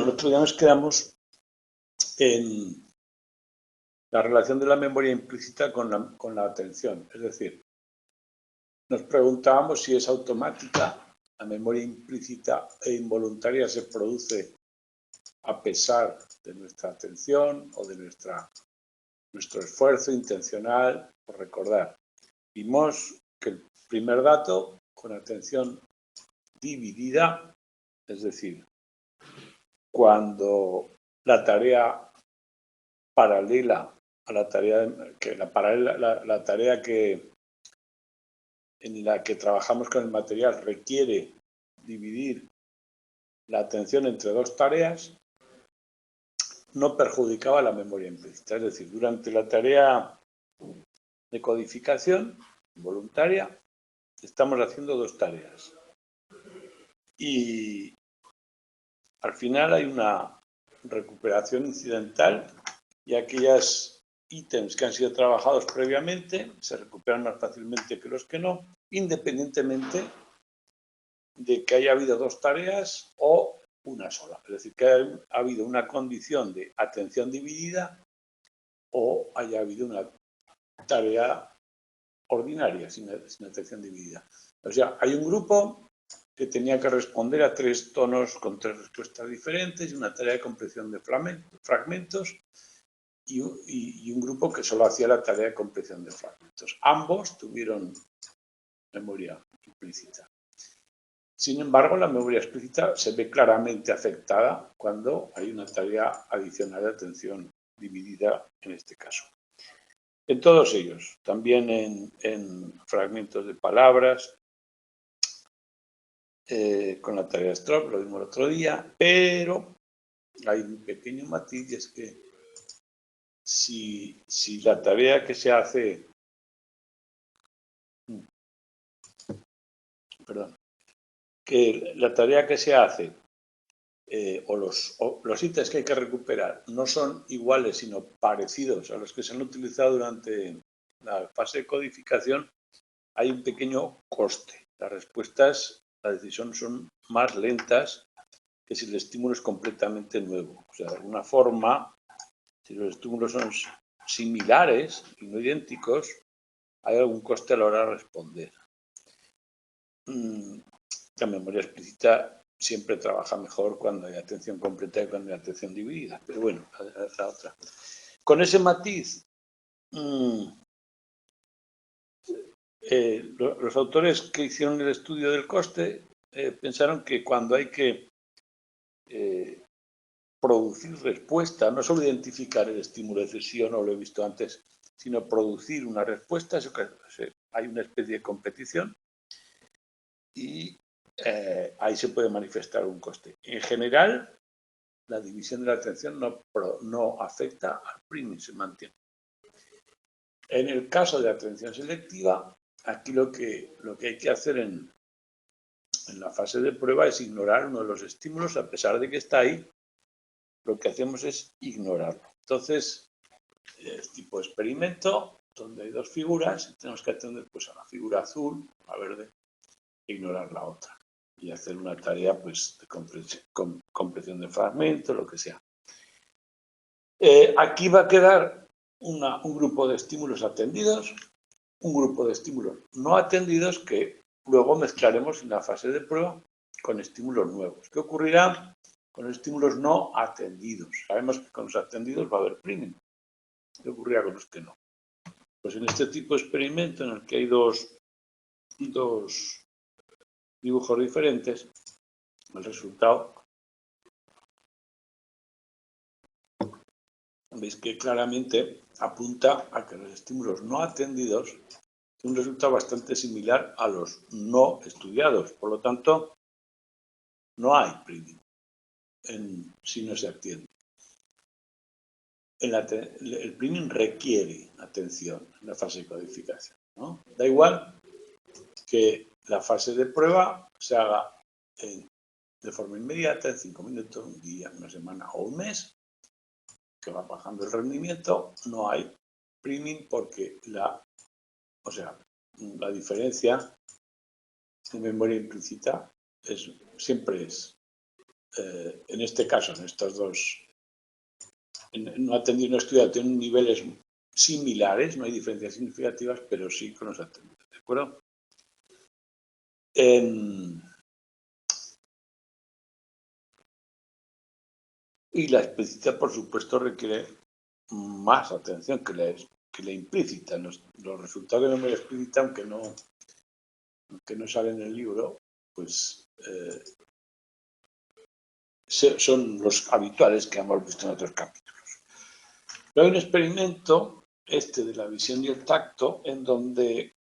el otro día nos quedamos en la relación de la memoria implícita con la atención. Es decir, nos preguntábamos si es automática. La memoria implícita e involuntaria se produce a pesar de nuestra atención o de nuestro esfuerzo intencional por recordar. Vimos que el primer dato, con atención dividida, es decir, cuando la tarea paralela a la tarea en la que trabajamos con el material requiere dividir la atención entre dos tareas, no perjudicaba la memoria implícita. Es decir, durante la tarea de codificación voluntaria estamos haciendo dos tareas. Y al final hay una recuperación incidental y aquellos ítems que han sido trabajados previamente se recuperan más fácilmente que los que no, independientemente de que haya habido dos tareas o una sola. Es decir, que ha habido una condición de atención dividida o haya habido una tarea ordinaria sin atención dividida. O sea, hay un grupo que tenía que responder a tres tonos con tres respuestas diferentes y una tarea de comprensión de fragmentos y un grupo que solo hacía la tarea de comprensión de fragmentos. Ambos tuvieron memoria implícita. Sin embargo, la memoria explícita se ve claramente afectada cuando hay una tarea adicional de atención dividida en este caso. En todos ellos, también en fragmentos de palabras, con la tarea STROP, lo vimos el otro día, pero hay un pequeño matiz y es que si la tarea que se hace, que la tarea que se hace o los ítems que hay que recuperar no son iguales sino parecidos a los que se han utilizado durante la fase de codificación, hay un pequeño coste. Las respuestas, la decisión son más lentas que si el estímulo es completamente nuevo. O sea, de alguna forma, si los estímulos son similares y no idénticos, hay algún coste a la hora de responder. La memoria explícita siempre trabaja mejor cuando hay atención completa y cuando hay atención dividida. Pero bueno, la otra. Con ese matiz, los autores que hicieron el estudio del coste pensaron que cuando hay que producir respuesta, no solo identificar el estímulo, decir sí o no, lo he visto antes, sino producir una respuesta, hay una especie de competición y ahí se puede manifestar un coste. En general, la división de la atención no afecta al priming, se mantiene. En el caso de atención selectiva, aquí lo que hay que hacer en la fase de prueba es ignorar uno de los estímulos, a pesar de que está ahí, lo que hacemos es ignorarlo. Entonces, es tipo experimento, donde hay dos figuras, y tenemos que atender pues, a la figura azul, a la verde, e ignorar la otra. Y hacer una tarea pues, de comprensión de fragmentos, lo que sea. Aquí va a quedar un grupo de estímulos atendidos, un grupo de estímulos no atendidos que luego mezclaremos en la fase de prueba con estímulos nuevos. ¿Qué ocurrirá con los estímulos no atendidos? Sabemos que con los atendidos va a haber priming. ¿Qué ocurrirá con los que no? Pues en este tipo de experimento en el que hay dos dibujos diferentes, el resultado, veis que claramente apunta a que los estímulos no atendidos tienen un resultado bastante similar a los no estudiados. Por lo tanto, no hay priming si no se atiende. El priming requiere atención en la fase de codificación, ¿no? Da igual que la fase de prueba se haga de forma inmediata, en 5 minutos, un día, una semana o un mes, que va bajando el rendimiento, no hay priming porque la diferencia de memoria implícita siempre es en este caso, en estos dos, no atendido y no estudiado, tienen niveles similares, no hay diferencias significativas, pero sí con los atendidos, ¿de acuerdo? Y la explícita, por supuesto, requiere más atención que la implícita. Los resultados de memoria explícita, aunque no salen en el libro, pues son los habituales que hemos visto en otros capítulos. Pero hay un experimento, de la visión y el tacto, en donde,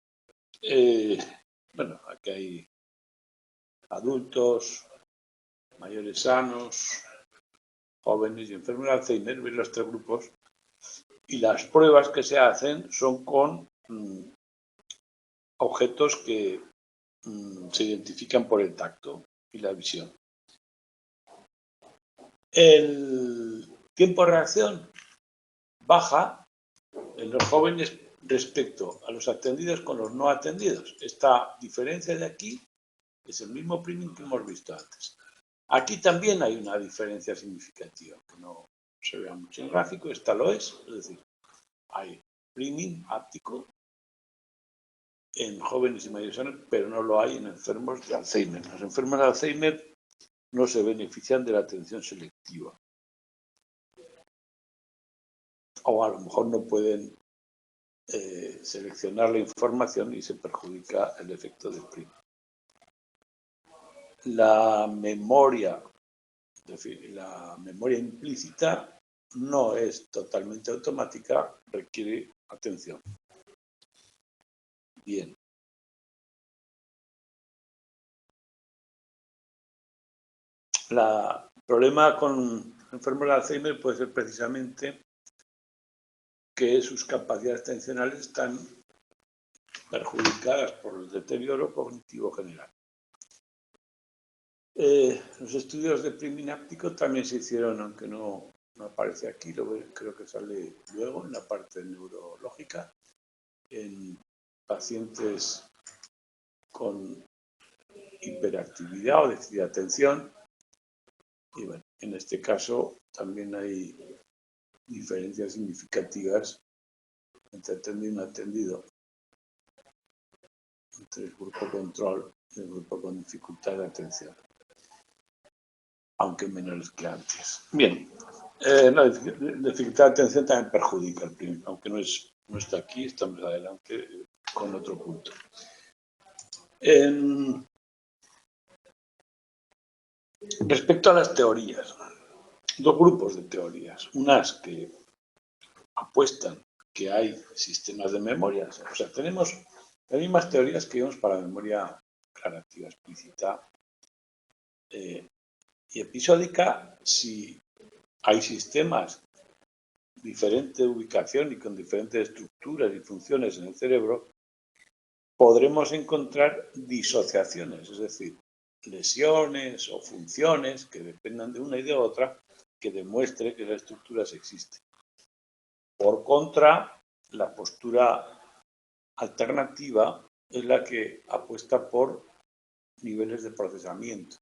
bueno, aquí hay adultos, mayores sanos, jóvenes y enfermos de Alzheimer, ven los tres grupos, y las pruebas que se hacen son con objetos que se identifican por el tacto y la visión. El tiempo de reacción baja en los jóvenes respecto a los atendidos con los no atendidos. Esta diferencia de aquí es el mismo priming que hemos visto antes. Aquí también hay una diferencia significativa, que no se vea mucho en el gráfico, esta lo es decir, hay priming áptico en jóvenes y mayores años, pero no lo hay en enfermos de Alzheimer. Los enfermos de Alzheimer no se benefician de la atención selectiva. O a lo mejor no pueden seleccionar la información y se perjudica el efecto del priming. La memoria, es decir, la memoria implícita no es totalmente automática, requiere atención. Bien. El problema con enfermos de Alzheimer puede ser precisamente que sus capacidades atencionales están perjudicadas por el deterioro cognitivo general. Los estudios de priming áptico también se hicieron, aunque no aparece aquí, creo que sale luego en la parte neurológica, en pacientes con hiperactividad o déficit de atención. Y bueno, en este caso también hay diferencias significativas entre atendido y no atendido, entre el grupo control y el grupo con dificultad de atención, aunque menores que antes. Bien, la dificultad de atención también perjudica el priming, aunque no está aquí, estamos adelante con otro punto. Respecto a las teorías, dos grupos de teorías, unas que apuestan que hay sistemas de memoria, o sea, tenemos las mismas teorías que vimos para memoria declarativa explícita y episódica. Si hay sistemas de diferente ubicación y con diferentes estructuras y funciones en el cerebro, podremos encontrar disociaciones, es decir, lesiones o funciones que dependan de una y de otra que demuestre que las estructuras existen. Por contra, la postura alternativa es la que apuesta por niveles de procesamiento,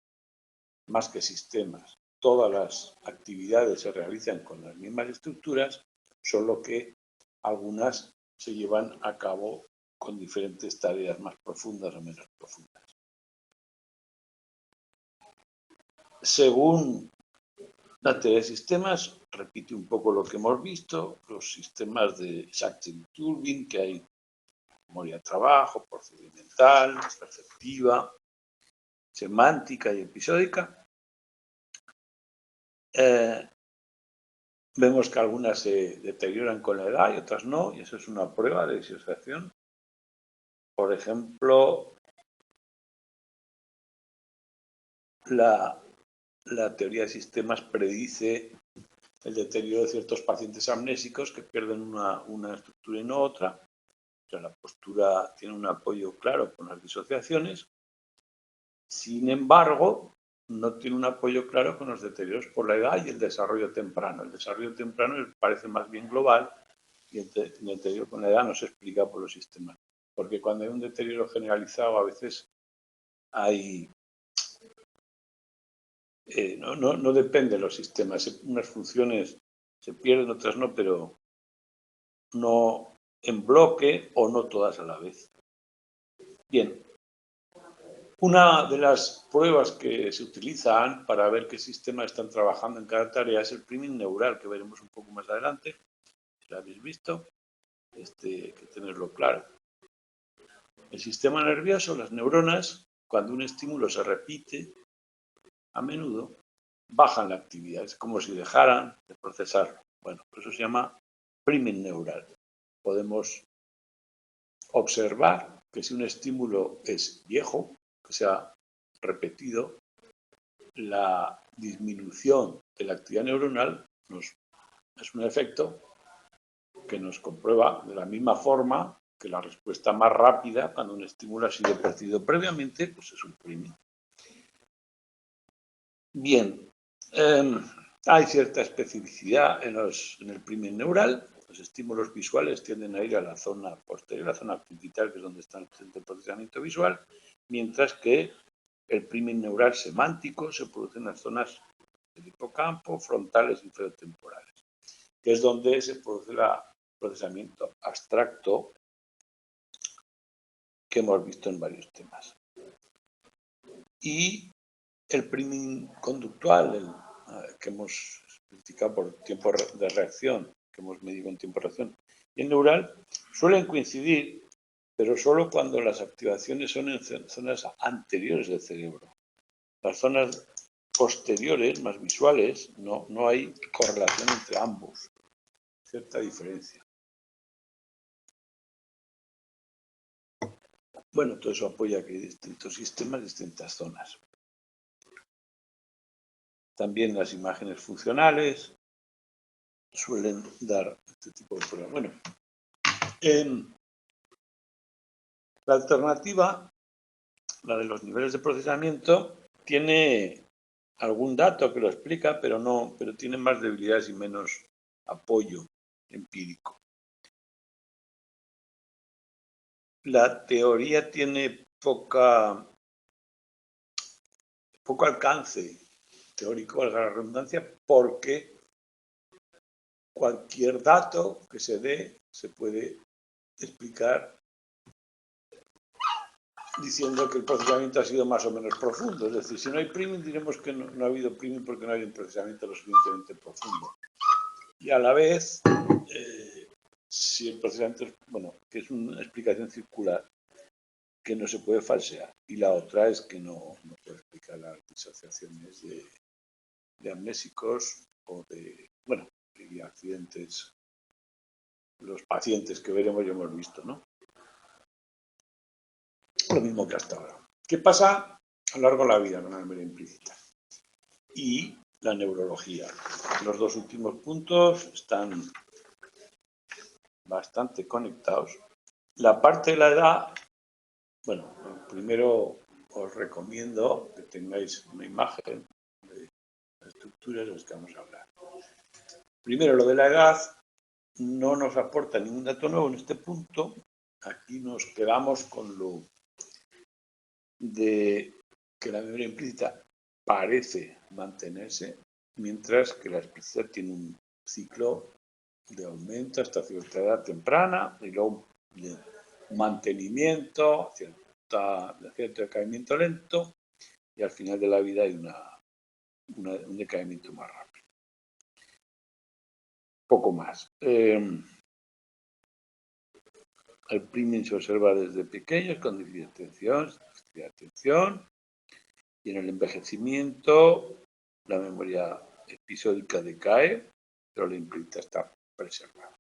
más que sistemas. Todas las actividades se realizan con las mismas estructuras, solo que algunas se llevan a cabo con diferentes tareas más profundas o menos profundas. Según la teoría de sistemas, repite un poco lo que hemos visto, los sistemas de Sackler-Turbin, que hay memoria de trabajo, procedimental, perceptiva, semántica y episódica. Vemos que algunas se deterioran con la edad y otras no, y eso es una prueba de disociación. Por ejemplo, la teoría de sistemas predice el deterioro de ciertos pacientes amnésicos que pierden una estructura y no otra. O sea, la postura tiene un apoyo claro con las disociaciones. Sin embargo, no tiene un apoyo claro con los deterioros por la edad y el desarrollo temprano. El desarrollo temprano parece más bien global y el deterioro con la edad no se explica por los sistemas. Porque cuando hay un deterioro generalizado, a veces hay no depende de los sistemas. Unas funciones se pierden, otras no, pero no en bloque o no todas a la vez. Bien. Una de las pruebas que se utilizan para ver qué sistemas están trabajando en cada tarea es el priming neural, que veremos un poco más adelante. Si lo habéis visto, hay que tenerlo claro. El sistema nervioso, las neuronas, cuando un estímulo se repite a menudo, bajan la actividad. Es como si dejaran de procesarlo. Bueno, eso se llama priming neural. Podemos observar que si un estímulo es viejo, que se ha repetido, la disminución de la actividad neuronal es un efecto que nos comprueba de la misma forma que la respuesta más rápida cuando un estímulo ha sido percibido previamente, pues es un priming. Bien, hay cierta especificidad en el priming neural. Los estímulos visuales tienden a ir a la zona posterior, la zona occipital, que es donde está el procesamiento visual, mientras que el priming neural semántico se produce en las zonas del hipocampo, frontales y inferotemporales, que es donde se produce el procesamiento abstracto que hemos visto en varios temas. Y el priming conductual, que hemos explicado por tiempo de reacción, que hemos medido en tiempo de reacción, y el neural, suelen coincidir, pero solo cuando las activaciones son en zonas anteriores del cerebro. Las zonas posteriores, más visuales, no hay correlación entre ambos. Cierta diferencia. Bueno, todo eso apoya que hay distintos sistemas, distintas zonas. También las imágenes funcionales suelen dar este tipo de pruebas. Bueno, la alternativa, la de los niveles de procesamiento, tiene algún dato que lo explica, pero tiene más debilidades y menos apoyo empírico. La teoría tiene poco alcance teórico, valga la redundancia, porque cualquier dato que se dé se puede explicar diciendo que el procesamiento ha sido más o menos profundo. Es decir, si no hay priming, diremos que no ha habido priming porque no hay un procesamiento lo suficientemente profundo. Y a la vez, si el procesamiento, que es una explicación circular que no se puede falsear. Y la otra es que no puede explicar las disociaciones de amnésicos o de accidentes. Los pacientes que veremos ya hemos visto, ¿no? Lo mismo que hasta ahora. ¿Qué pasa a lo largo de la vida con la memoria implícita? Y la neurología. Los dos últimos puntos están bastante conectados. La parte de la edad, primero os recomiendo que tengáis una imagen de las estructuras de las que vamos a hablar. Primero, lo de la edad no nos aporta ningún dato nuevo en este punto. Aquí nos quedamos con lo de que la memoria implícita parece mantenerse, mientras que la explícita tiene un ciclo de aumento hasta cierta edad temprana y luego de mantenimiento, cierto decaimiento lento, y al final de la vida hay un decaimiento más rápido. Poco más. El priming se observa desde pequeños con déficit de atención, y en el envejecimiento la memoria episódica decae, pero la implícita está preservada.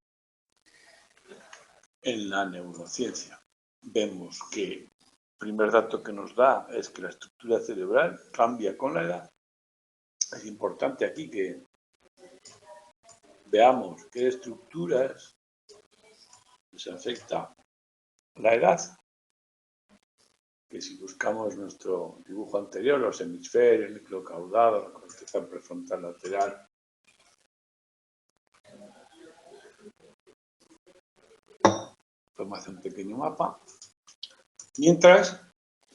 En la neurociencia vemos que el primer dato que nos da es que la estructura cerebral cambia con la edad. Es importante aquí que veamos qué estructuras les afecta la edad, que si buscamos nuestro dibujo anterior, los hemisferios, el núcleo caudado, la corteza prefrontal lateral, podemos hacer un pequeño mapa, mientras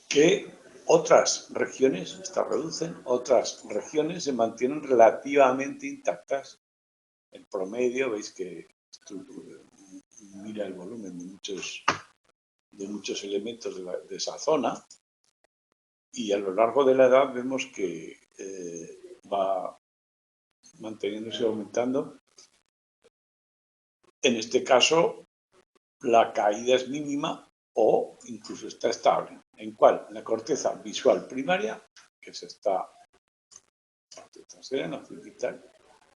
que Otras regiones se reducen, otras regiones se mantienen relativamente intactas. El promedio, veis que esto mira el volumen de muchos elementos de esa zona, y a lo largo de la edad vemos que va manteniéndose y aumentando. En este caso, la caída es mínima o incluso está estable. ¿En cuál? La corteza visual primaria, que es esta parte trasera, no occipital,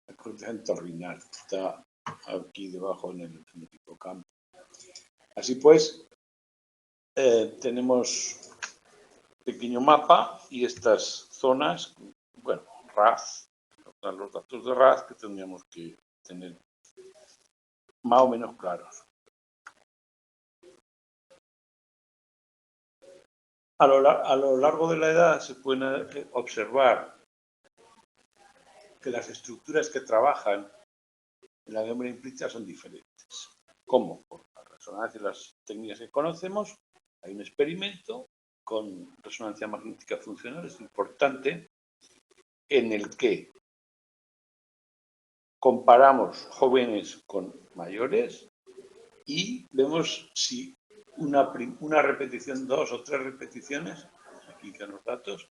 la corteza entorrinal, que está aquí debajo en el hipocampo. Así pues, tenemos pequeño mapa y estas zonas, bueno, RAS, los datos de RAS que tendríamos que tener más o menos claros. A lo largo de la edad se pueden observar que las estructuras que trabajan en la memoria implícita son diferentes. ¿Cómo? Por la resonancia y las técnicas que conocemos, hay un experimento con resonancia magnética funcional, es importante, en el que comparamos jóvenes con mayores y vemos si una repetición, 2 o 3 repeticiones, aquí quedan los datos,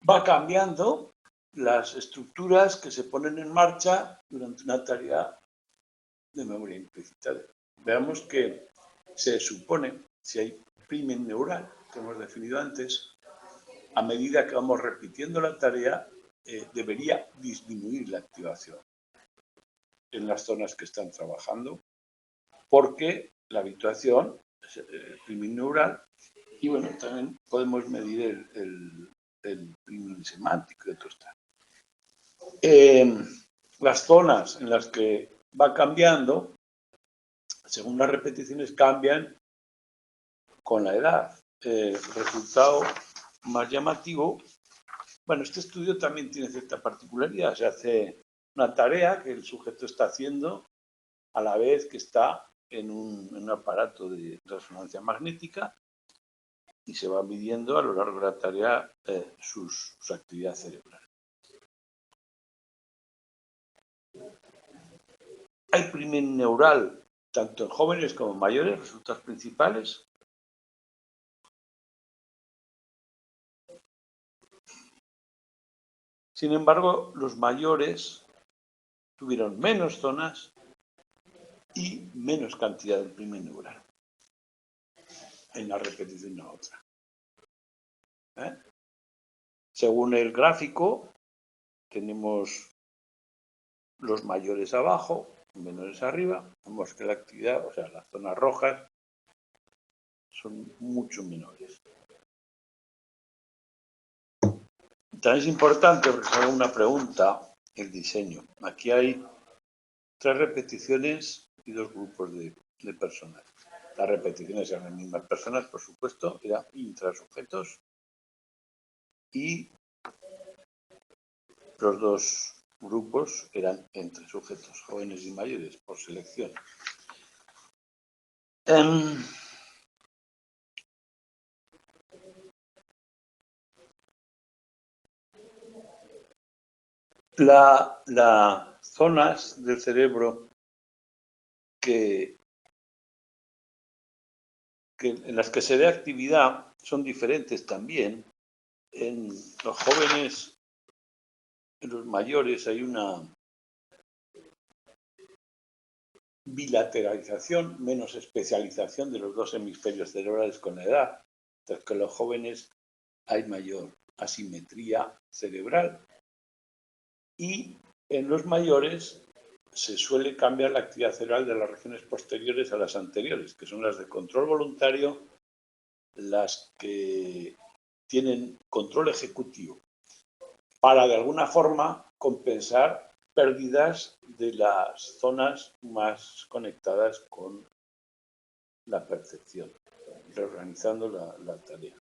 va cambiando las estructuras que se ponen en marcha durante una tarea de memoria implícita. Veamos que se supone, si hay primen neural, que hemos definido antes, a medida que vamos repitiendo la tarea, debería disminuir la activación en las zonas que están trabajando, porque la habituación es el primen neural, y bueno, también podemos medir el primen semántico y otro está. Las zonas en las que va cambiando, según las repeticiones, cambian con la edad. Resultado más llamativo, bueno, este estudio también tiene cierta particularidad. Se hace una tarea que el sujeto está haciendo a la vez que está en un aparato de resonancia magnética y se va midiendo a lo largo de la tarea su actividad cerebral. Hay primen neural tanto en jóvenes como en mayores, resultados principales. Sin embargo, los mayores tuvieron menos zonas y menos cantidad del primen neural en la repetición de la otra. Según el gráfico, tenemos los mayores abajo, menores arriba. Vemos que la actividad, o sea, las zonas rojas, son mucho menores. También es importante, porque se haga una pregunta, el diseño. Aquí hay 3 repeticiones y 2 grupos de personas. Las repeticiones eran las mismas personas, por supuesto, eran intrasujetos, y los 2 grupos eran entre sujetos, jóvenes y mayores, por selección. Las zonas del cerebro en las que se ve actividad son diferentes también. En los jóvenes, en los mayores, hay una bilateralización, menos especialización de los 2 hemisferios cerebrales con la edad, mientras que en los jóvenes hay mayor asimetría cerebral, y en los mayores se suele cambiar la actividad cerebral de las regiones posteriores a las anteriores, que son las de control voluntario, las que tienen control ejecutivo, para de alguna forma compensar pérdidas de las zonas más conectadas con la percepción, reorganizando la tarea.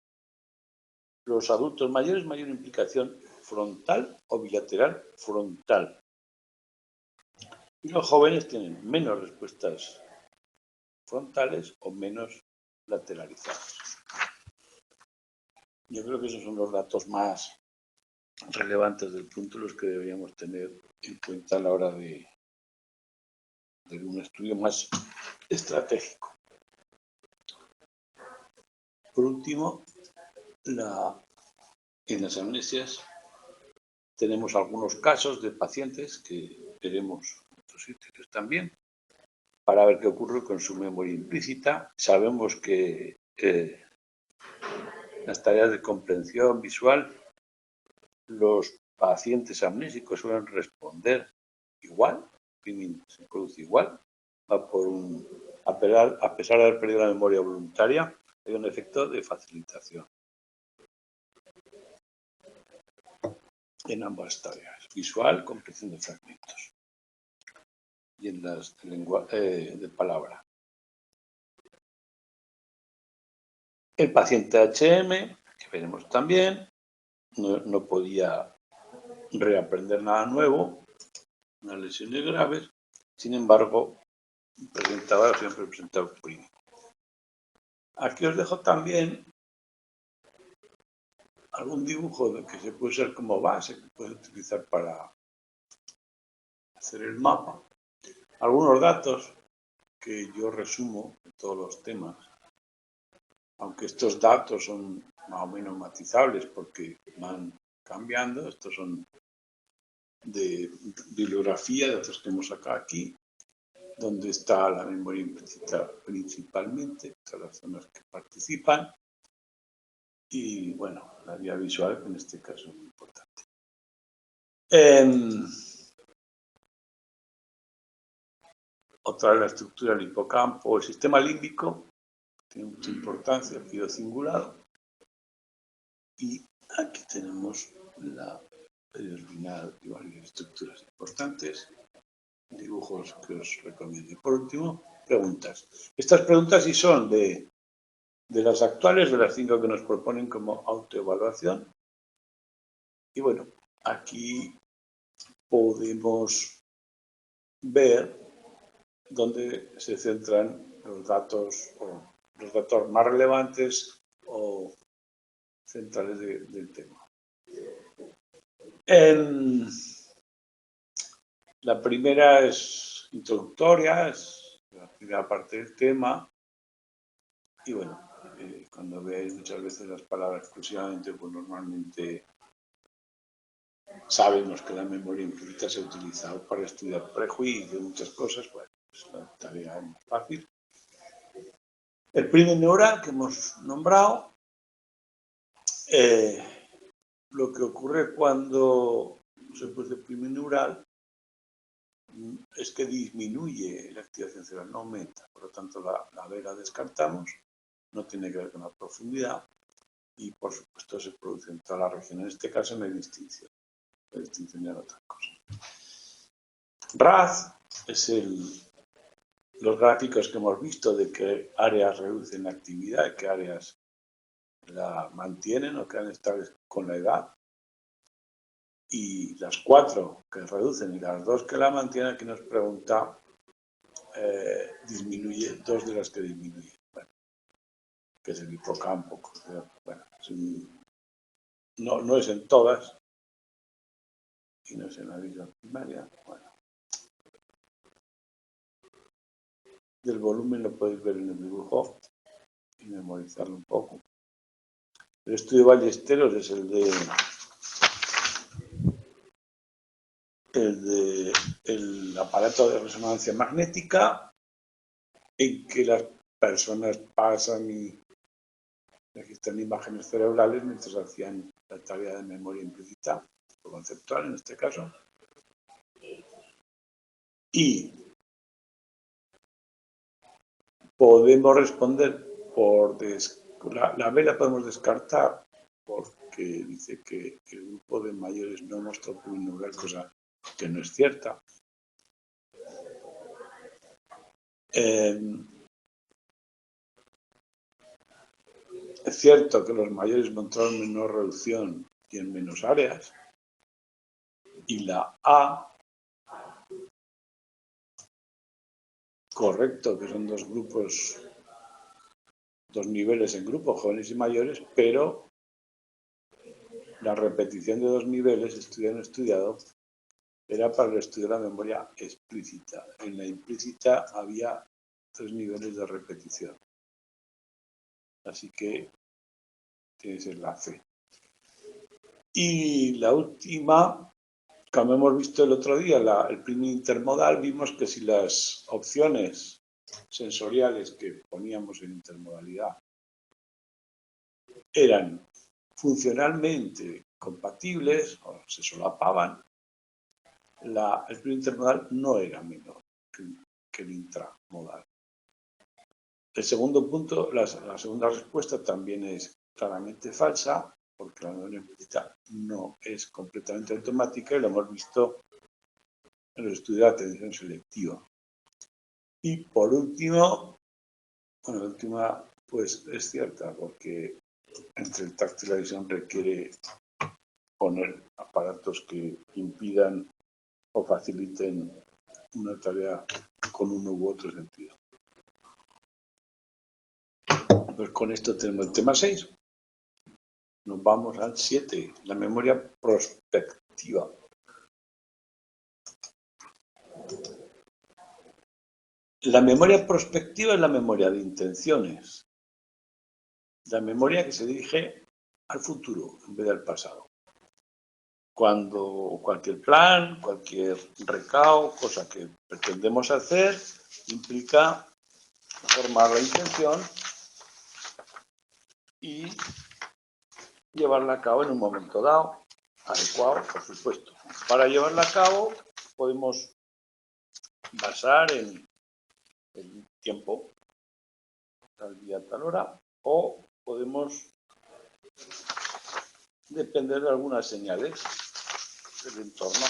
Los adultos mayores, mayor implicación frontal o bilateral frontal. Y los jóvenes tienen menos respuestas frontales o menos lateralizadas. Yo creo que esos son los datos más relevantes del punto, los que deberíamos tener en cuenta a la hora de un estudio más estratégico. Por último, en las amnesias tenemos algunos casos de pacientes que veremos en otros sitios también, para ver qué ocurre con su memoria implícita. Sabemos que las tareas de comprensión visual, los pacientes amnésicos suelen responder igual, se produce igual, va por a pesar de haber perdido la memoria voluntaria, hay un efecto de facilitación en ambas tareas, visual, comprensión de fragmentos y en las de palabra. El paciente HM, que veremos también, no podía reaprender nada nuevo, unas lesiones graves, sin embargo, siempre presentaba un primo. Aquí os dejo también algún dibujo que se puede usar como base, que puede utilizar para hacer el mapa. Algunos datos que yo resumo de todos los temas, aunque estos datos son más o menos matizables porque van cambiando, estos son de bibliografía de datos que hemos sacado aquí, donde está la memoria implícita principalmente, todas las zonas que participan, y bueno, la vía visual, que en este caso es muy importante. Otra es la estructura del hipocampo. El sistema límbico tiene mucha importancia, el giro cingulado. Y aquí tenemos la periorbital y varias estructuras importantes, dibujos que os recomiendo. Y por último, preguntas. Estas preguntas sí son de las actuales, de las 5 que nos proponen como autoevaluación. Y bueno, aquí podemos ver dónde se centran los datos más relevantes o centrales del tema. La primera es introductoria, es la primera parte del tema. Y bueno, cuando veáis muchas veces las palabras exclusivamente, pues normalmente sabemos que la memoria implícita se ha utilizado para estudiar prejuicios y muchas cosas. Bueno, pues la tarea es más fácil. El primer neural que hemos nombrado, lo que ocurre cuando se produce el primer neural es que disminuye la activación cerebral, no aumenta. Por lo tanto, la B la descartamos, no tiene que ver con la profundidad y, por supuesto, se produce en toda la región. En este caso no hay distinción. La distinción era otra cosa. RAZ es los gráficos que hemos visto de qué áreas reducen la actividad y qué áreas la mantienen o quedan estables con la edad. Y las 4 que reducen y las 2 que la mantienen, aquí nos pregunta, disminuye, 2 de las que disminuyen. Bueno, que es el hipocampo. Bueno, no es en todas y no es en la visión primaria. Bueno. Del volumen lo podéis ver en el dibujo y memorizarlo un poco. El estudio de Ballesteros es el aparato de resonancia magnética, en que las personas pasan y registran imágenes cerebrales mientras hacían la tarea de memoria implícita, o conceptual en este caso. Y podemos responder la B la podemos descartar porque dice que el grupo de mayores no mostró plurineural, cosa que no es cierta. Es cierto que los mayores mostraron menor reducción y en menos áreas. Y la A, correcto, que son dos grupos, dos niveles en grupo, jóvenes y mayores, pero la repetición de 2 niveles, estudiado no estudiado, era para el estudio de la memoria explícita. En la implícita había 3 niveles de repetición. Así que tienes enlace. Y la última, como hemos visto el otro día, el primer intermodal, vimos que si las opciones sensoriales que poníamos en intermodalidad eran funcionalmente compatibles o se solapaban, el primer intermodal no era menor que el intramodal. El segundo punto, la segunda respuesta también es claramente falsa, porque la memoria implícita no es completamente automática y lo hemos visto en el estudio de la atención selectiva. Y por último, bueno, la última pues es cierta, porque entre el tacto y la visión requiere poner aparatos que impidan o faciliten una tarea con uno u otro sentido. Pues con esto tenemos el tema 6. Nos vamos al 7, la memoria prospectiva. La memoria prospectiva es la memoria de intenciones. La memoria que se dirige al futuro en vez del pasado. Cuando cualquier plan, cualquier recao, cosa que pretendemos hacer, implica formar la intención y llevarla a cabo en un momento dado, adecuado, por supuesto. Para llevarla a cabo podemos basar en el tiempo, tal día, tal hora, o podemos depender de algunas señales del entorno.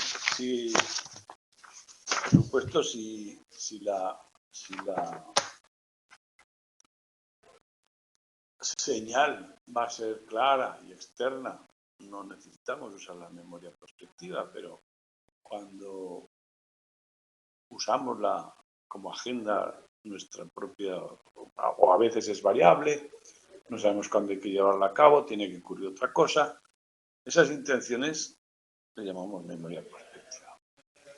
Por supuesto, si la señal va a ser clara y externa, no necesitamos usar la memoria prospectiva, pero cuando usamos como agenda nuestra propia, o a veces es variable, no sabemos cuándo hay que llevarla a cabo, tiene que ocurrir otra cosa, esas intenciones le llamamos memoria prospectiva.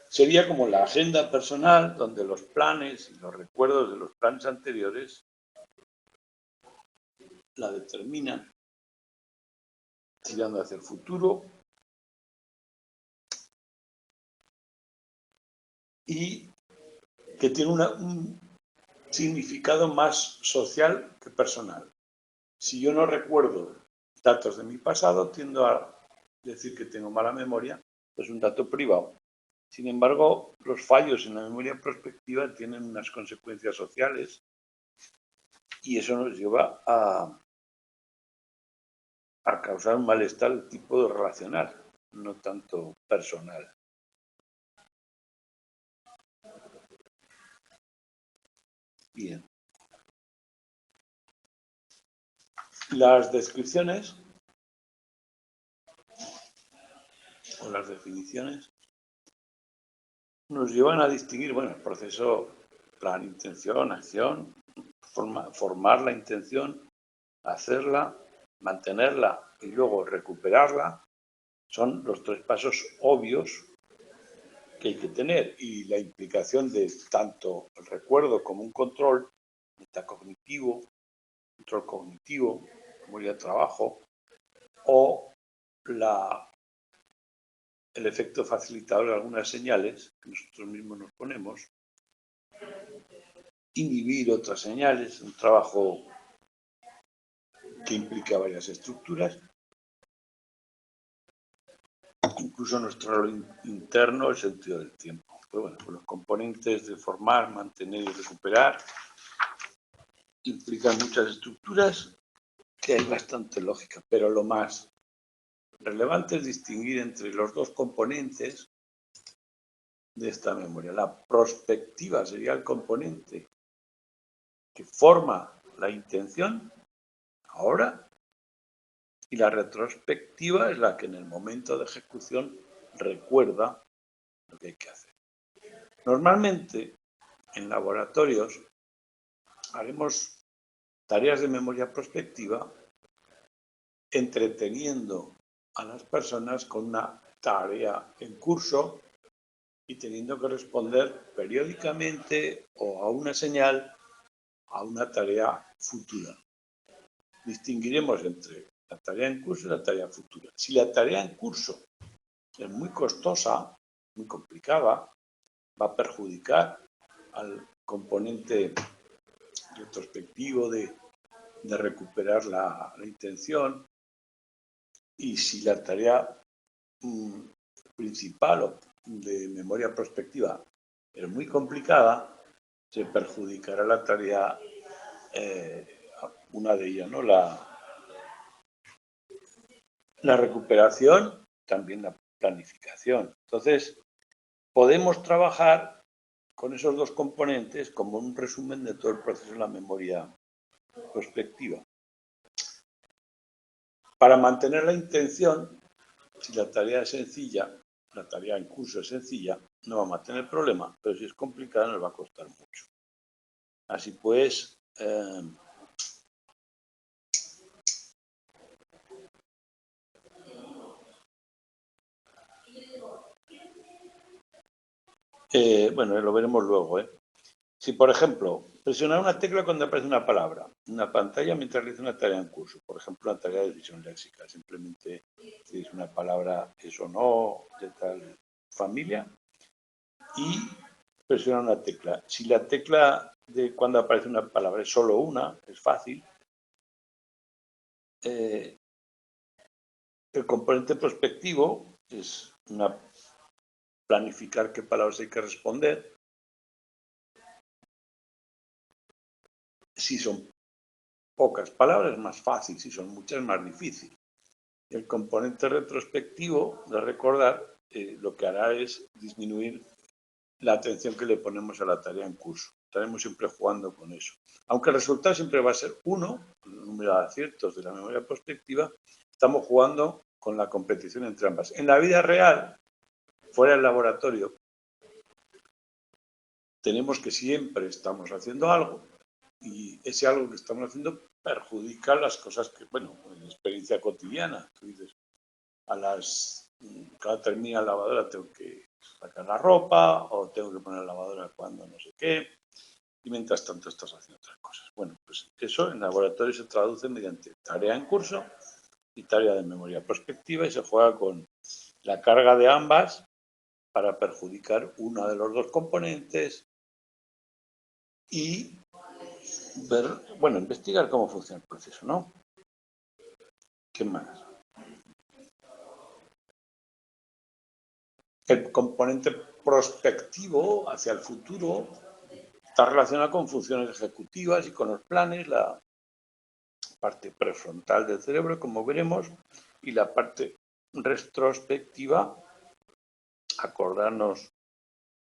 Sería como la agenda personal, donde los planes y los recuerdos de los planes anteriores la determinan, tirando hacia el futuro y que tiene un significado más social que personal. Si yo no recuerdo datos de mi pasado, tiendo a decir que tengo mala memoria, es un dato privado. Sin embargo, los fallos en la memoria prospectiva tienen unas consecuencias sociales y eso nos lleva a causar un malestar de tipo relacional, no tanto personal. Bien. Las descripciones o las definiciones nos llevan a distinguir, bueno, el proceso, plan, intención, acción, formar la intención, hacerla, mantenerla y luego recuperarla, son los 3 pasos obvios que hay que tener y la implicación de tanto el recuerdo como un control metacognitivo, control cognitivo, memoria de trabajo, o el efecto facilitador de algunas señales que nosotros mismos nos ponemos, inhibir otras señales, un trabajo que implica varias estructuras, incluso nuestro rol interno, el sentido del tiempo. Pues bueno, pues los componentes de formar, mantener y recuperar implican muchas estructuras que hay bastante lógica, pero lo más relevante es distinguir entre los 2 componentes de esta memoria. La prospectiva sería el componente que forma la intención ahora y la retrospectiva es la que en el momento de ejecución recuerda lo que hay que hacer. Normalmente en laboratorios haremos tareas de memoria prospectiva entreteniendo a las personas con una tarea en curso y teniendo que responder periódicamente o a una señal a una tarea futura. Distinguiremos entre la tarea en curso y la tarea futura. Si la tarea en curso es muy costosa, muy complicada, va a perjudicar al componente retrospectivo de recuperar la intención, y si la tarea principal o de memoria prospectiva es muy complicada, se perjudicará la tarea, una de ellas, ¿no? La recuperación, también la planificación. Entonces, podemos trabajar con esos dos componentes como un resumen de todo el proceso de la memoria prospectiva. Para mantener la intención, si la tarea es sencilla, la tarea en curso es sencilla, no vamos a tener problema, pero si es complicada nos va a costar mucho. Así pues, bueno, lo veremos luego. Si, por ejemplo, presionar una tecla cuando aparece una palabra en una pantalla mientras realiza una tarea en curso, por ejemplo, una tarea de decisión léxica, simplemente si es una palabra es o no de tal familia, y presionar una tecla. Si la tecla de cuando aparece una palabra es solo una, es fácil, el componente prospectivo es planificar qué palabras hay que responder. Si son pocas palabras es más fácil, si son muchas es más difícil. El componente retrospectivo de recordar lo que hará es disminuir la atención que le ponemos a la tarea en curso. Estaremos siempre jugando con eso. Aunque el resultado siempre va a ser 1, el número de aciertos de la memoria prospectiva, estamos jugando con la competición entre ambas. En la vida real, fuera del laboratorio, tenemos que siempre estamos haciendo algo y ese algo que estamos haciendo perjudica las cosas que, bueno, en la experiencia cotidiana, tú dices, cada termina la lavadora tengo que sacar la ropa o tengo que poner la lavadora cuando no sé qué, y mientras tanto estás haciendo otras cosas. Bueno, pues eso en laboratorio se traduce mediante tarea en curso y tarea de memoria prospectiva y se juega con la carga de ambas para perjudicar uno de los dos componentes y ver, bueno, investigar cómo funciona el proceso, ¿no? ¿Qué más? El componente prospectivo hacia el futuro está relacionado con funciones ejecutivas y con los planes, la parte prefrontal del cerebro, como veremos, y la parte retrospectiva, acordarnos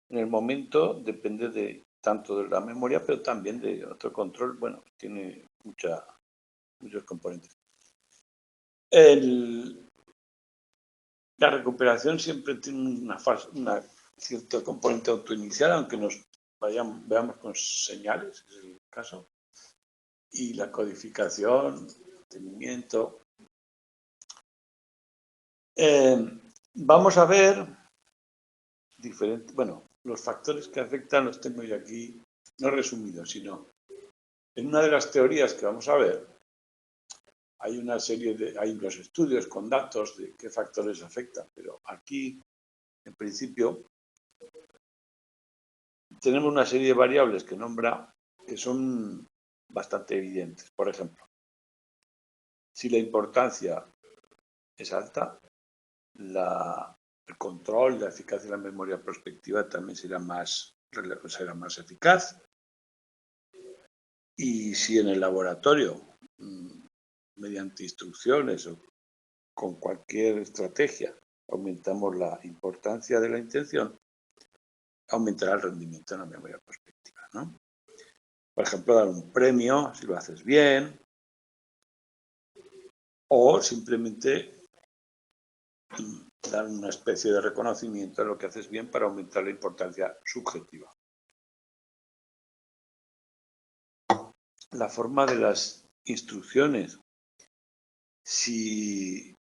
en el momento, depende de tanto de la memoria, pero también de otro control. Bueno, tiene muchos componentes. La recuperación siempre tiene una cierto componente autoinicial, aunque nos veamos con señales, es el caso, y la codificación, mantenimiento. Vamos a ver los factores que afectan los tengo yo aquí, no resumidos, sino en una de las teorías que vamos a ver, hay unos estudios con datos de qué factores afectan, pero aquí, en principio, tenemos una serie de variables que nombra que son bastante evidentes. Por ejemplo, si la importancia es alta, el control y la eficacia de la memoria prospectiva también será más eficaz. Y si en el laboratorio, mediante instrucciones o con cualquier estrategia, aumentamos la importancia de la intención, aumentará el rendimiento en la memoria prospectiva, ¿no? Por ejemplo, dar un premio si lo haces bien, o simplemente dar una especie de reconocimiento de lo que haces bien para aumentar la importancia subjetiva. La forma de las instrucciones, si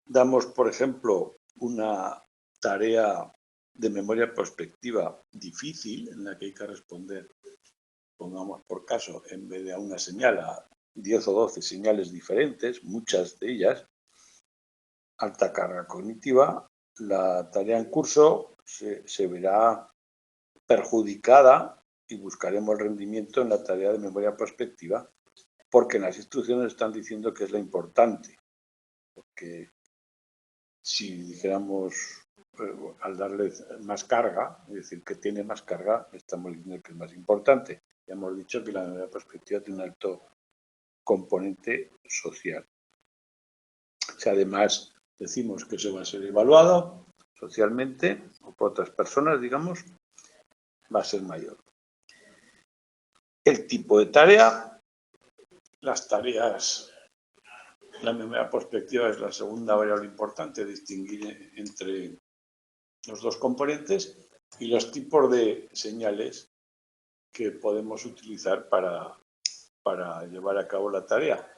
damos, por ejemplo, una tarea de memoria prospectiva difícil en la que hay que responder, pongamos por caso, en vez de a una señal, a 10 o 12 señales diferentes, muchas de ellas, alta carga cognitiva, la tarea en curso se verá perjudicada y buscaremos el rendimiento en la tarea de memoria prospectiva, porque en las instrucciones están diciendo que es la importante. Porque si dijéramos, al darle más carga, es decir, que tiene más carga, estamos diciendo que es más importante. Ya hemos dicho que la memoria prospectiva tiene un alto componente social. Si además decimos que eso va a ser evaluado socialmente o por otras personas, digamos, va a ser mayor. El tipo de tarea, las tareas, la memoria prospectiva es la segunda variable importante, distinguir entre los dos componentes y los tipos de señales que podemos utilizar para llevar a cabo la tarea.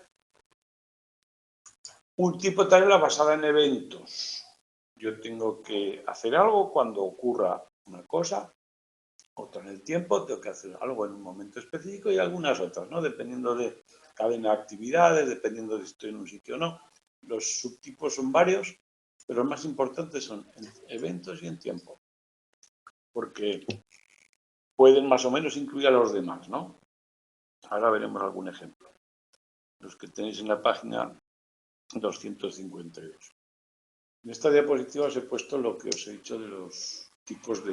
Un tipo de tarea basada en eventos. Yo tengo que hacer algo cuando ocurra una cosa, otra en el tiempo, tengo que hacer algo en un momento específico y algunas otras, ¿no? Dependiendo de cadena de actividades, dependiendo de si estoy en un sitio o no. Los subtipos son varios, pero los más importantes son en eventos y en tiempo, porque pueden más o menos incluir a los demás, ¿no? Ahora veremos algún ejemplo. Los que tenéis en la página 252. En esta diapositiva os he puesto lo que os he dicho de los tipos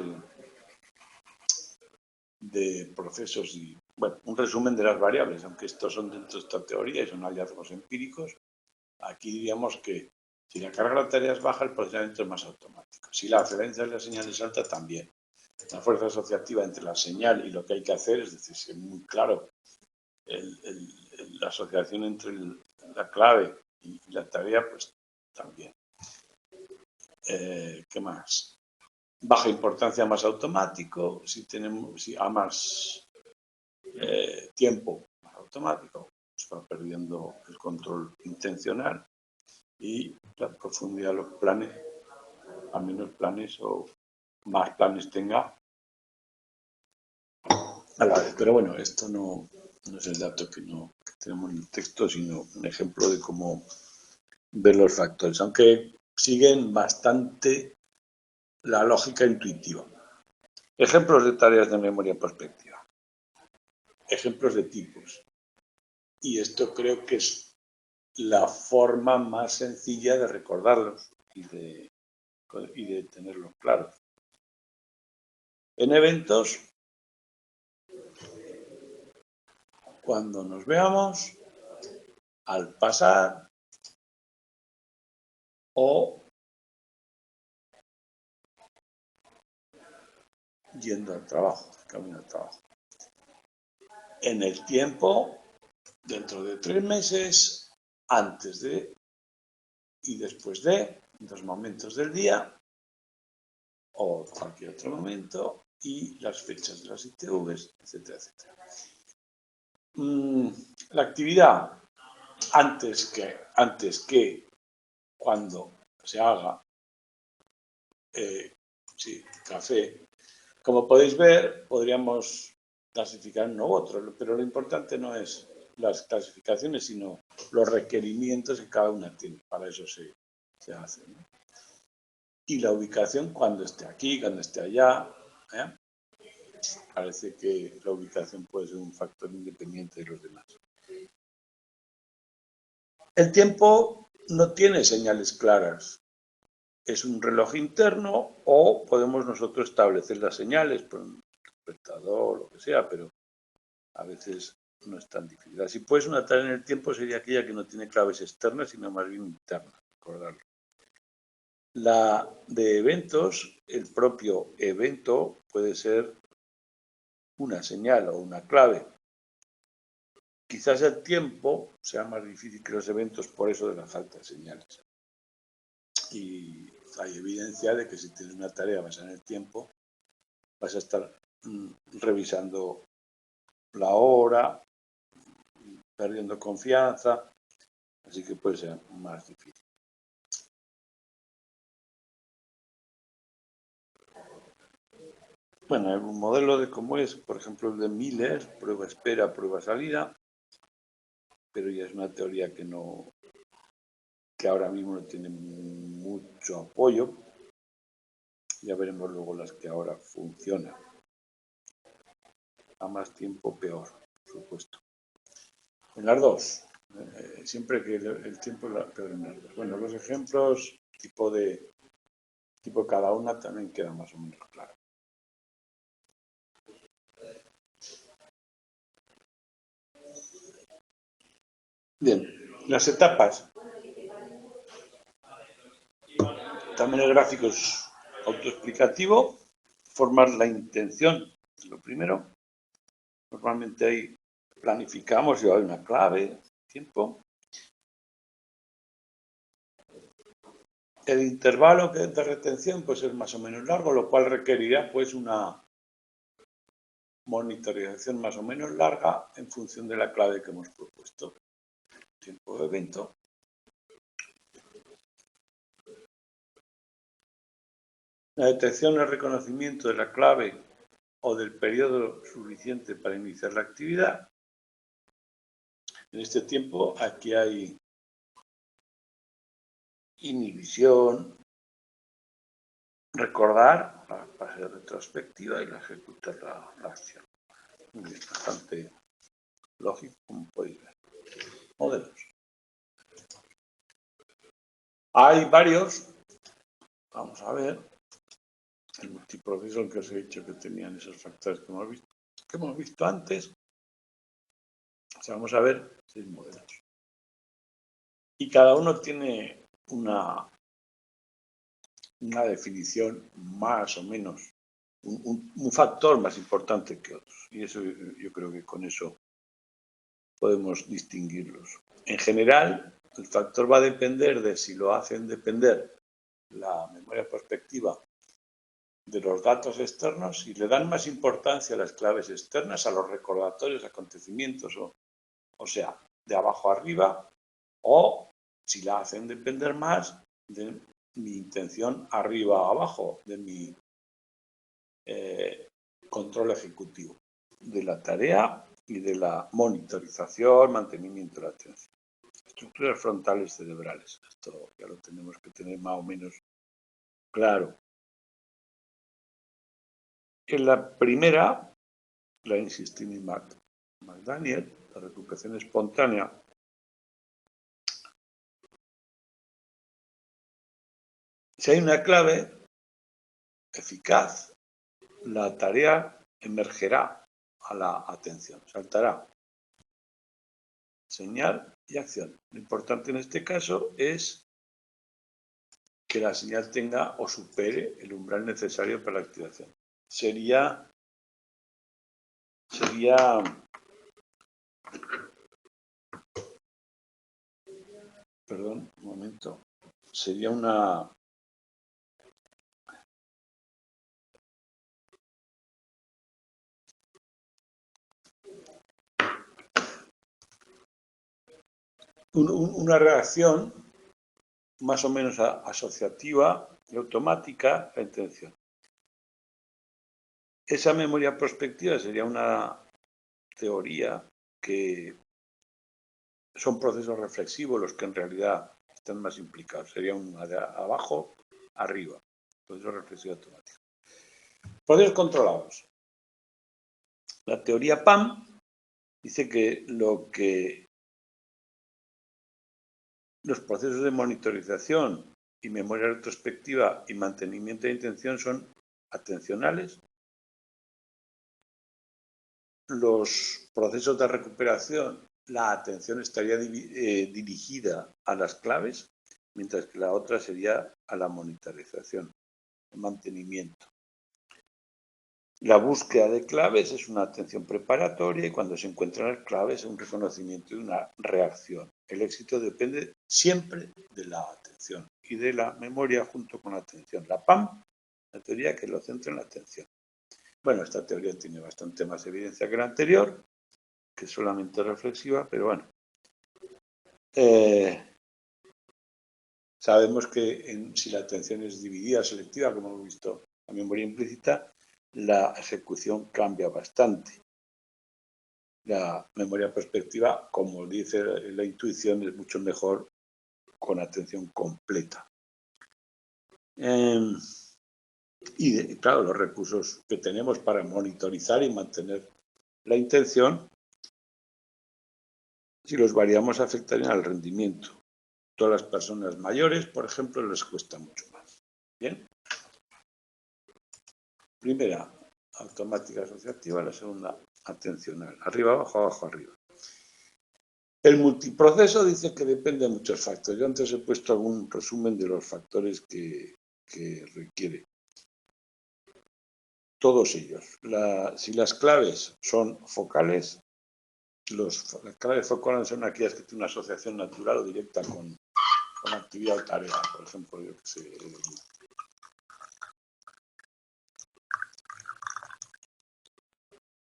de procesos y, bueno, un resumen de las variables, aunque estos son dentro de esta teoría y son hallazgos empíricos. Aquí diríamos que si la carga de la tarea es baja, el procesamiento es más automático. Si la afluencia de la señal es alta, también. La fuerza asociativa entre la señal y lo que hay que hacer, es decir, si es muy claro la asociación entre la clave y la tarea, pues también. ¿Qué más? Baja importancia, más automático. Si a más tiempo, más automático, se va perdiendo el control intencional y la profundidad de los planes, a menos planes o más planes tenga a la vez. Pero bueno, esto no es el dato que tenemos en el texto, sino un ejemplo de cómo ver los factores, aunque siguen bastante la lógica intuitiva. Ejemplos de tareas de memoria prospectiva. Ejemplos de tipos. Y esto creo que es la forma más sencilla de recordarlos y de tenerlos claros. En eventos, cuando nos veamos, al pasar o yendo al trabajo, camino al trabajo. En el tiempo, dentro de 3 meses, antes de y después de, en 2 momentos del día o cualquier otro momento, y las fechas de las ITVs, etcétera, etcétera. La actividad antes que cuando se haga café. Como podéis ver, podríamos clasificar uno u otro, pero lo importante no es las clasificaciones, sino los requerimientos que cada una tiene. Para eso se hace, ¿no? Y la ubicación cuando esté aquí, cuando esté allá. Parece que la ubicación puede ser un factor independiente de los demás. El tiempo no tiene señales claras. Es un reloj interno o podemos nosotros establecer las señales por un despertador o lo que sea, pero a veces no es tan difícil. Así pues, una tarea en el tiempo sería aquella que no tiene claves externas, sino más bien internas, recordarlo. La de eventos, el propio evento puede ser una señal o una clave. Quizás el tiempo sea más difícil que los eventos por eso de la falta de señales. Y hay evidencia de que si tienes una tarea basada en el tiempo, vas a estar revisando la hora, perdiendo confianza, así que puede ser más difícil. Bueno, hay un modelo de cómo es, por ejemplo, el de Miller, prueba espera, prueba salida, pero ya es una teoría que ahora mismo no tiene mucho apoyo. Ya veremos luego las que ahora funcionan. A más tiempo, peor, por supuesto. En las dos. Siempre que el tiempo es peor en las dos. Bueno, los ejemplos, tipo cada una también queda más o menos claro. Bien, las etapas. También el gráfico es autoexplicativo. Formar la intención, lo primero. Normalmente ahí planificamos y hay una clave, tiempo. El intervalo de retención pues es más o menos largo, lo cual requerirá pues una monitorización más o menos larga en función de la clave que hemos propuesto. Tiempo de evento. La detección y el reconocimiento de la clave o del periodo suficiente para iniciar la actividad. En este tiempo aquí hay inhibición, recordar, la fase retrospectiva y la ejecutar la acción. Es bastante lógico, como podéis ver. Modelos. Hay varios. Vamos a ver. El multiprocesor que os he dicho que tenían esos factores que hemos visto antes. O sea, vamos a ver 6 modelos. Y cada uno tiene una definición más o menos, un factor más importante que otros. Y eso yo creo que con eso podemos distinguirlos. En general, el factor va a depender de si lo hacen depender la memoria prospectiva de los datos externos, si le dan más importancia a las claves externas, a los recordatorios, acontecimientos, o sea, de abajo arriba, o si la hacen depender más de mi intención arriba abajo, de mi control ejecutivo, de la tarea y de la monitorización, mantenimiento de la atención. Estructuras frontales cerebrales. Esto ya lo tenemos que tener más o menos claro. En la primera, la insistí McDaniel, la recuperación espontánea, si hay una clave eficaz, la tarea emergerá a la atención, saltará. Señal y acción. Lo importante en este caso es que la señal tenga o supere el umbral necesario para la activación. Sería perdón, un momento, sería una reacción más o menos asociativa y automática a intención. Esa memoria prospectiva sería una teoría que son procesos reflexivos los que en realidad están más implicados. Sería una de abajo arriba, proceso reflexivo automático. Procesos controlados. La teoría PAM dice que los procesos de monitorización y memoria retrospectiva y mantenimiento de intención son atencionales. Los procesos de recuperación, la atención estaría dirigida a las claves, mientras que la otra sería a la monitorización, el mantenimiento. La búsqueda de claves es una atención preparatoria y cuando se encuentran las claves es un reconocimiento y una reacción. El éxito depende siempre de la atención y de la memoria junto con la atención. La PAM, la teoría que lo centra en la atención. Bueno, esta teoría tiene bastante más evidencia que la anterior, que es solamente reflexiva, pero bueno. Sabemos que si la atención es dividida, selectiva, como hemos visto, la memoria implícita, la ejecución cambia bastante. La memoria prospectiva, como dice la intuición, es mucho mejor con atención completa. Y claro, los recursos que tenemos para monitorizar y mantener la intención, si los variamos, afectarían al rendimiento. Todas las personas mayores, por ejemplo, les cuesta mucho más. Bien. Primera, automática asociativa, la segunda, atencional. Arriba, abajo, abajo, arriba. El multiproceso dice que depende de muchos factores. Yo antes he puesto algún resumen de los factores que requiere. Todos ellos. Si las claves son focales, las claves focales son aquellas que tienen una asociación natural o directa con actividad o tarea. Por ejemplo, yo que sé,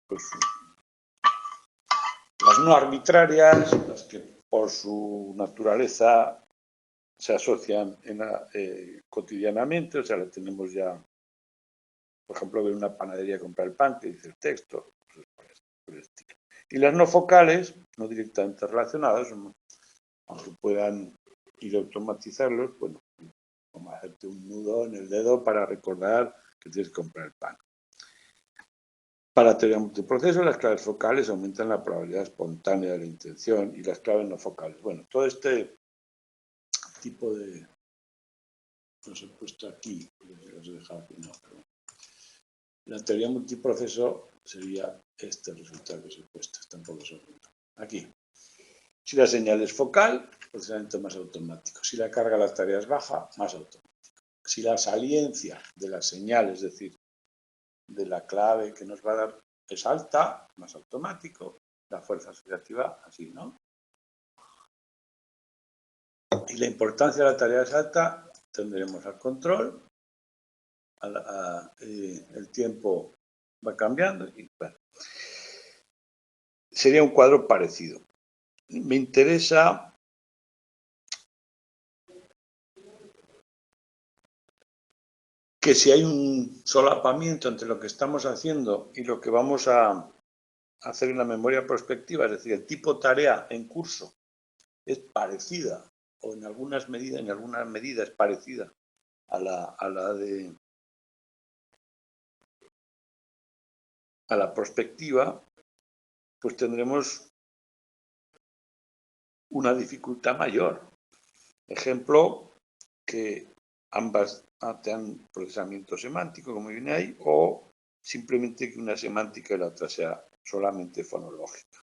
pues, las no arbitrarias, las que por su naturaleza se asocian cotidianamente, o sea, la tenemos ya, por ejemplo, ver una panadería comprar el pan, que dice el texto, pues, por el estilo. Y las no focales, no directamente relacionadas, aunque puedan ir a automatizarlos, bueno, como hacerte un nudo en el dedo para recordar que tienes que comprar el pan. Para teoría multiproceso, las claves focales aumentan la probabilidad espontánea de la intención y las claves no focales. Bueno, todo este tipo de... Los he puesto aquí, los he dejado aquí, no, pero la teoría multiproceso sería este resultado que os he puesto, tampoco se aquí. Si la señal es focal, procesamiento más automático. Si la carga de las tareas baja, más automático. Si la saliencia de la señal, es decir, de la clave que nos va a dar, es alta, más automático. La fuerza asociativa, así, ¿no? Y la importancia de la tarea es alta, tendremos al control, el tiempo va cambiando y bueno, sería un cuadro parecido. Me interesa que si hay un solapamiento entre lo que estamos haciendo y lo que vamos a hacer en la memoria prospectiva, es decir, el tipo tarea en curso es parecida o en alguna medida es parecida a la prospectiva, pues tendremos una dificultad mayor. Ejemplo, que ambas tengan procesamiento semántico, como viene ahí, o simplemente que una semántica y la otra sea solamente fonológica.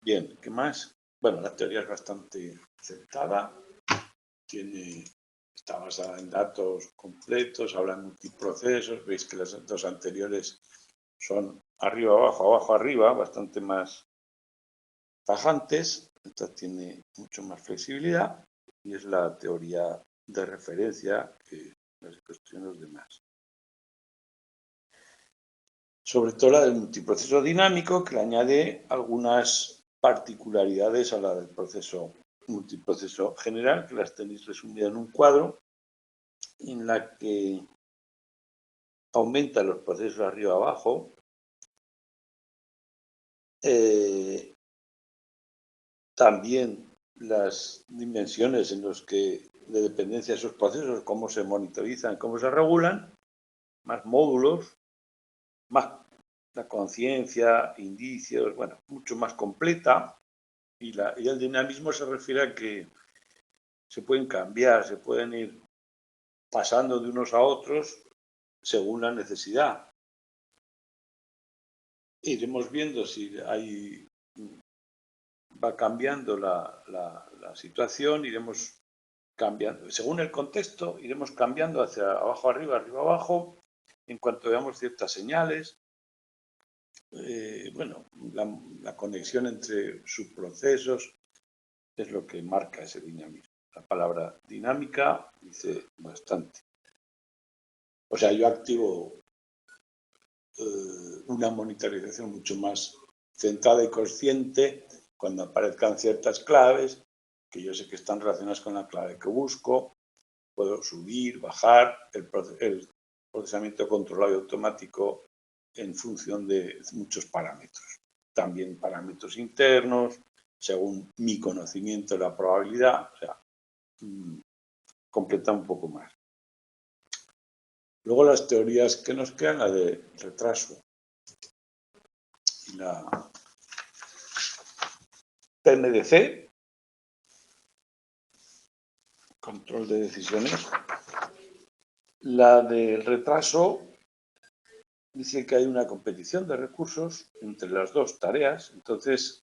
Bien, ¿qué más? Bueno, la teoría es bastante aceptada, está basada en datos completos, habla de multiprocesos, veis que las dos anteriores son arriba, abajo, abajo, arriba, bastante más tajantes. Esta tiene mucho más flexibilidad y es la teoría de referencia que las cuestiones los demás. Sobre todo la del multiproceso dinámico, que le añade algunas particularidades a la del proceso multiproceso general, que las tenéis resumidas en un cuadro, en la que aumenta los procesos arriba abajo, también las dimensiones en las que, de dependencia de esos procesos, cómo se monitorizan, cómo se regulan, más módulos, más la conciencia, indicios, bueno, mucho más completa. Y el dinamismo se refiere a que se pueden cambiar, se pueden ir pasando de unos a otros según la necesidad. Iremos viendo si va cambiando la situación, iremos cambiando. Según el contexto, iremos cambiando hacia abajo, arriba, arriba, abajo, en cuanto veamos ciertas señales. Bueno, la conexión entre subprocesos es lo que marca ese dinamismo. La palabra dinámica dice bastante. O sea, yo activo una monitorización mucho más centrada y consciente cuando aparezcan ciertas claves que yo sé que están relacionadas con la clave que busco. Puedo subir, bajar, el procesamiento controlado y automático en función de muchos parámetros. También parámetros internos, según mi conocimiento de la probabilidad, o sea, completa un poco más. Luego las teorías que nos quedan, la de retraso y la PMDC, control de decisiones. La del retraso dice que hay una competición de recursos entre las dos tareas, entonces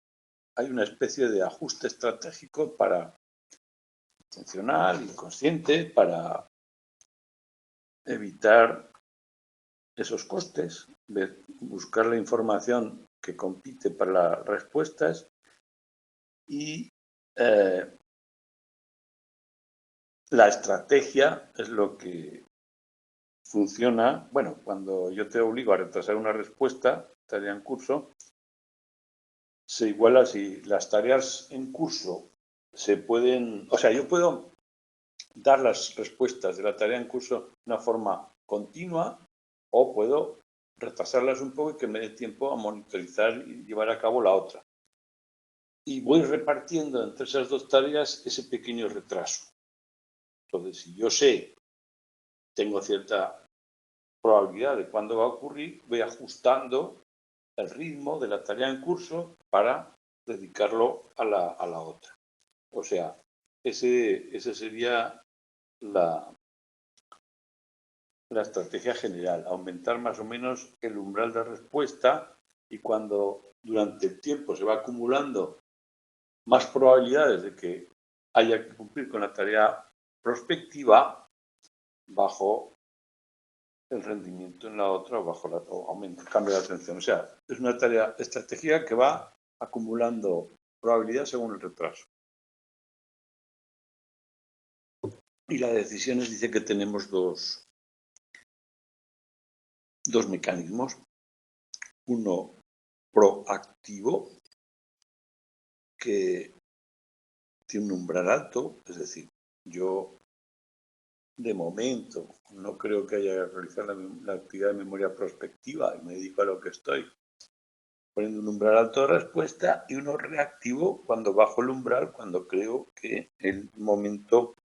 hay una especie de ajuste estratégico intencional y consciente para evitar esos costes, buscar la información que compite para las respuestas y la estrategia es lo que funciona. Bueno, cuando yo te obligo a retrasar una respuesta, tarea en curso, se iguala si las tareas en curso se pueden, o sea, yo puedo dar las respuestas de la tarea en curso de una forma continua o puedo retrasarlas un poco y que me dé tiempo a monitorizar y llevar a cabo la otra. Y voy repartiendo entre esas dos tareas ese pequeño retraso. Entonces, si yo sé, tengo cierta probabilidad de cuándo va a ocurrir, voy ajustando el ritmo de la tarea en curso para dedicarlo a la otra. O sea, ese sería la estrategia general, aumentar más o menos el umbral de respuesta y cuando durante el tiempo se va acumulando más probabilidades de que haya que cumplir con la tarea prospectiva, bajo el rendimiento en la otra o aumenta, cambia la atención. O sea, es una tarea estratégica que va acumulando probabilidad según el retraso. Y la decisiones dice que tenemos dos mecanismos. Uno proactivo, que tiene un umbral alto, es decir, yo de momento no creo que haya que realizar la actividad de memoria prospectiva y me dedico a lo que estoy poniendo un umbral alto de respuesta, y uno reactivo cuando bajo el umbral, cuando creo que el momento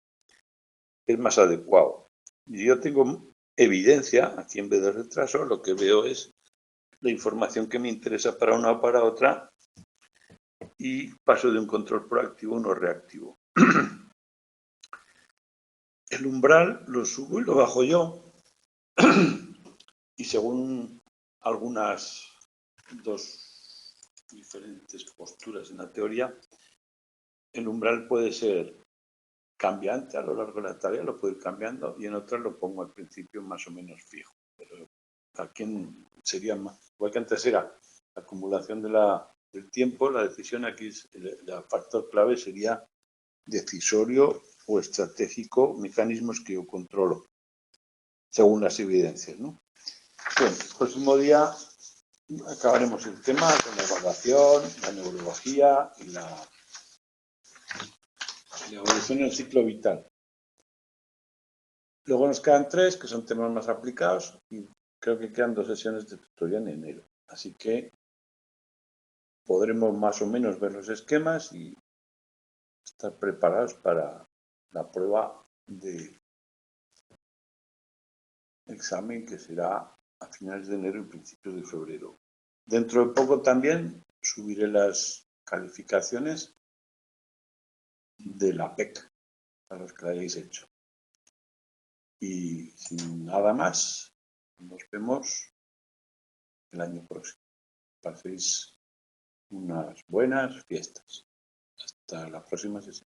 es más adecuado. Y yo tengo evidencia, aquí en vez de retraso, lo que veo es la información que me interesa para una o para otra y paso de un control proactivo a uno reactivo. El umbral lo subo y lo bajo yo y según algunas dos diferentes posturas en la teoría, el umbral puede ser cambiante a lo largo de la tarea, lo puedo ir cambiando y en otras lo pongo al principio más o menos fijo. Pero aquí sería más, igual que antes era la acumulación del tiempo, la decisión aquí, el factor clave sería decisorio o estratégico, mecanismos que yo controlo, según las evidencias, ¿no? Bueno, el próximo día acabaremos el tema con la evaluación, la neurología y la evolución del ciclo vital. Luego nos quedan 3, que son temas más aplicados, y creo que quedan 2 sesiones de tutoría en enero. Así que podremos más o menos ver los esquemas y estar preparados para la prueba de examen que será a finales de enero y principios de febrero. Dentro de poco también subiré las calificaciones de la PEC para los que la hayáis hecho. Y sin nada más, nos vemos el año próximo. Paséis unas buenas fiestas. Hasta la próxima sesión.